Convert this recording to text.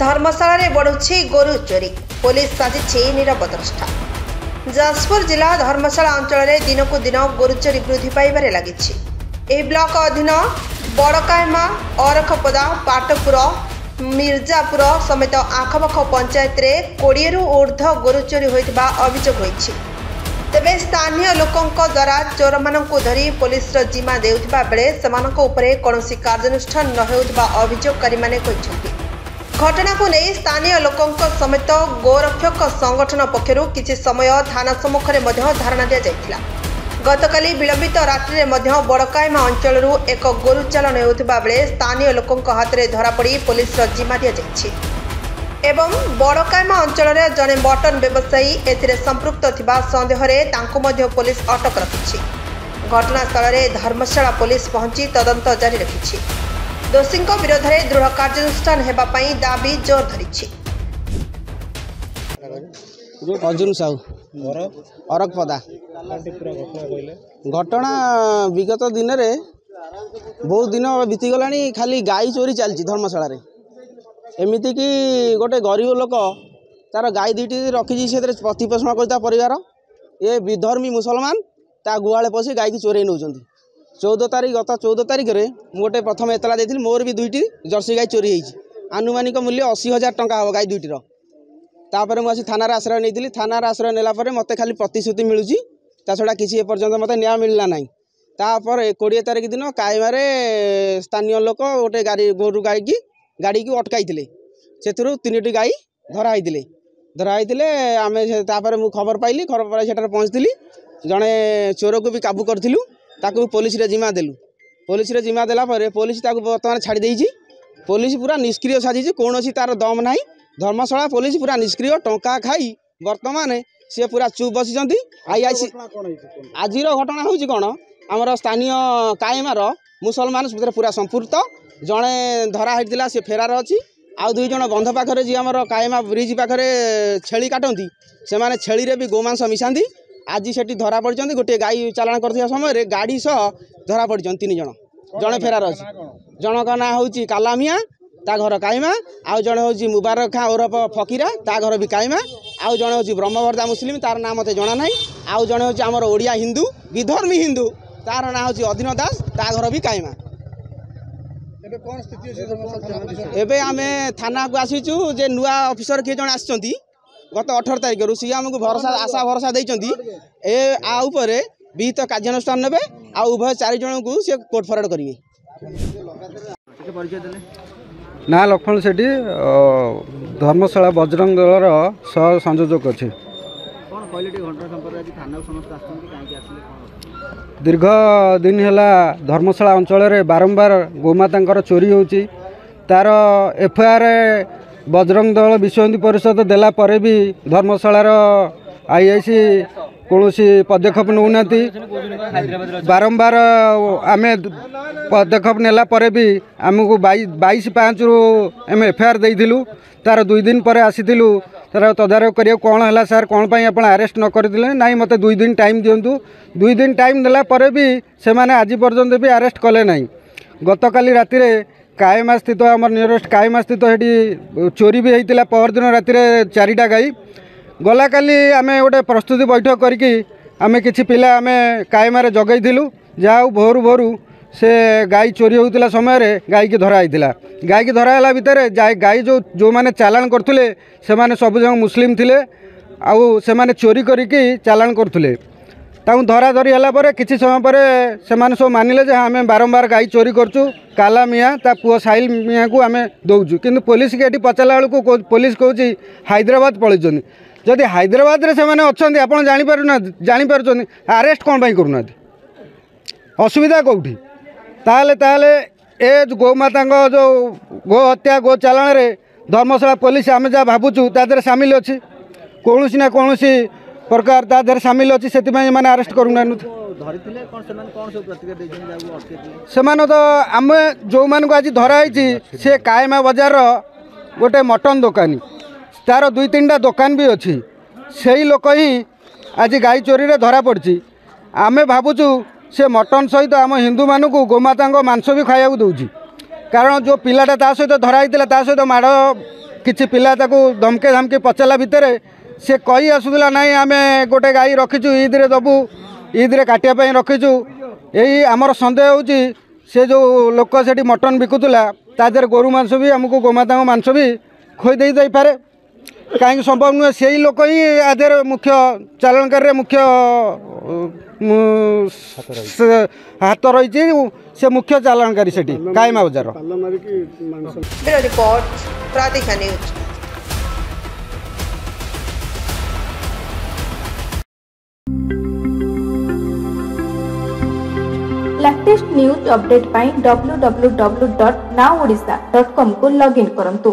धर्मशाला रे बढ़ुछि गोरु चोरी पुलिस साजिछि नीरव द्रष्टा। जाजपुर जिला धर्मशाला अंचल में दिन को दिन गोरु चोरी वृद्धि पाइबारे लागिछि। एही ब्लॉक अधीन बड़कायमा अरखपदा पाटपुर मिर्जापुर समेत आखपाख पंचायत रे 20 रु ऊर्ध्व गोरु चोरी होइतिबा अभियोग होइछि। तेबे स्थानीय लोकों द्वारा चोर मानक धरी पुलिस जिम्मा देउथिबा बेले सेमानक उपरे कोनोसी कार्यानुष्ठान न हेउथिबा अभियोगकारी माने कहिसथि। घटना को नहीं स्थानीय लोकों समेत गोरक्षक संगठन पक्षरु किछि समय थाना सम्मुखरे मध्य धारणा दिया जायथिला। गतकाली विलंबित रात्रि में बड़कायमा अंचल एक गोरु चालन हेउथिबा बेले स्थानीय लोकों हाथ में धरा पड़ी पुलिस जिम्मा दिया जायछि एवं बड़कायमा अंचल में जड़े मटन व्यवसायी एथिरे संपृक्त थिबा संदेह रे तांको मध्य पुलिस अटक रखिछि। घटनास्थल में धर्मशाला पुलिस पहुंची तदंत जारी रखिछि। दोषी विरोध में दृढ़ कार्यानुष्ठान हेबा पई दाबी जोर धरिछि। अर्जुन साहू अरखपदा घटना विगत दिन में बहुत दिन बीतीगला खाली गाई चोरी चलती धर्मशाला रे। एमती कि गोटे गरीब लोक तार गाई दुईटी रखी से प्रतिपोषण करता परिवार ये विधर्मी मुसलमान ता गुआले पशि गाई की चोरे नौ 14 तारीख गत 14 तारीख में गोटे प्रथम एतला देती मोर भी दुईटी जर्सी गाई चोरी होती आनुमानिक मूल्य 80,000 टंका हम गाई दुईटर। तापर मुझे थाना आश्रय नहीं थाना आश्रय नेला मत खाली प्रतिश्रुति मिलूँ ता छड़ा किसी एपर्यंत मत न्याय मिलला ना। तापर 20 तारीख दिन कायमारे स्थानीय लोक गोटे गाड़ी गोरु गाड़ी की अटकाई से 3टी गाई धराई आम मु खबर पाइली खबर पाई से पहुँचली जड़े चोर को भी काबू करूँ ताकू पुलिस रे जिम्मा देलु। पुलिस रे जिम्मा देला पर पुलिस ताकू बर्तमान छाड़ी देइछि। पुलिस पूरा निष्क्रिय साजिछि कोनोसी तार दम नाही। धर्मशाला पुलिस पूरा निष्क्रिय टंका खाई वर्तमान सी पूरा चुप बसिचंती। आईआईसी आजिर घटना होछि कोन हमर स्थानीय कायमार मुसलमान पूरा संपूर्ण जड़े धरा होइतिला से फेरार अछि। आउ 2 जण बंध पाखरे जी हमर कायमा ब्रिज पाखरे छेली काटंती से माने छेली रे भी गोमांस मिसांती। आज सेठी धरा पड़ती गोटे गाई चालाण कर समय गाड़ी सह धरा पड़ती 3 जण जड़े फेरार अच्छी। जनक ना हूँ कालामिया ता घर कायमा आउ जड़े हूँ मुबारक खां ओरफ फकीरा ता घर भी कायमा आउ जड़े हूँ ब्रह्मवर्दा मुस्लिम तार ना मत जना ना आउ जड़े हूँ आमर ओडिया हिंदू विधर्मी हिंदू तार ना हूँ अधीन दास ता घर भी कायमा। एबे आमे थाना को आसीचु जे नुआ ऑफिसर किए जण आछंती गत 18 तारीख सी आमको भरोसा आशा भरोसा देइचंती ए आ उपरे विहित कार्यानुष्ठान नेबे आ उभय 4 जण को से कोर्ट फरवर्ड करिवे। ना लक्ष्मण सेठी धर्मशाला बजरंग दलर सह संयोजक अच्छे। दीर्घ दिन है धर्मशाला अंचल में बारंबार गोमाता चोरी होची तार एफआईआर बजरंग दल विश्व परिषद देला परे भी धर्मशालार आईआईसी कौन पदक्षेप नौना। बारंबार आम पदक्षेप नेला परे भी आमको 22/5 आम एफआईआर देइथिलु। तार 2 दिन पर आसीथिलु तार तदारख करिया कौन है सार कौन पाई आपण अरेस्ट न करथिले नाई मते 2 दिन टाइम दिंतु। 2 दिन टाइम देला परे भी से माने आज पर्यंत भी अरेस्ट कले नाई। गतकाली राति रे कायमा स्थित आम नियरेस्ट कायमा स्थित हेटी चोरी भी होता। परदिन राति 4टा गाई गला काली आम गोटे प्रस्तुति बैठक करके आम कि पिला आम कायमार जगैलु जहाँ भोरु भोरु से गाई चोरी होता समय गाई की धरा होता। गाई की धराला भितर गाई जो मैंने चालाण करते से माने सब जन मुस्लिम थिले आउ से माने चोरी करके चालाण करते धरा धरी है किसी समय पर से सब मानिले जे आम बारंबार गाई चोरी करचु काला मियाँ ता पुओ साहिल मियाँ को आम दौचु कि पुलिस के पचारा बेलू पुलिस कौच हैदराबाद पलैं। जदि हैदराबाद रे से माने अच्छे आप जापर अरेस्ट कौन पाई करूना असुविधा कौटी ताले ताले ए गोमाता जो गो हत्या गो चालाण रे धर्मशाला पुलिस आम जहाँ भावुचु तादर सामिल अच्छी कौन ना कौन प्रकार तादर सामिल अच्छी से मैंने अरेस्ट करूना। से तो आम जो मान को आज धराई से कायमा बजार गोटे मटन दुकानी तार 2-3टा दुकान भी अच्छी से ही लोक ही आज गाई चोरी रे धरा पड़ी। आमे भावुचु से मटन सहित आम हिंदू मानक गोमाता मांस भी खाया दूची कारण जो पिलाटा ता सहित धराई सहित माड़ किछि पिला ताकू धमके धमके पचाला भितर से कही आसुला नाई आम गोटे गाई रखीचु ईद्रे दबू ईद्रे काटिया रखीचु यही आमर सन्देह होची से जो लोक से मटन बिकुला तादेर गोरु मांस भी आमको गोमाता मांस भी खोई दे पारे कहीं संभव नुहे से लोक ही आधे मुख्य चालाणकारी मुख्य हाथ रही से मुख्य चालाणकारी से कायमा बजार। रिपोर्ट प्रतीक्षा न्यूज। लेटेस्ट न्यूज अपडेट पाई www.nowodisha.com को लॉगिन करंतु।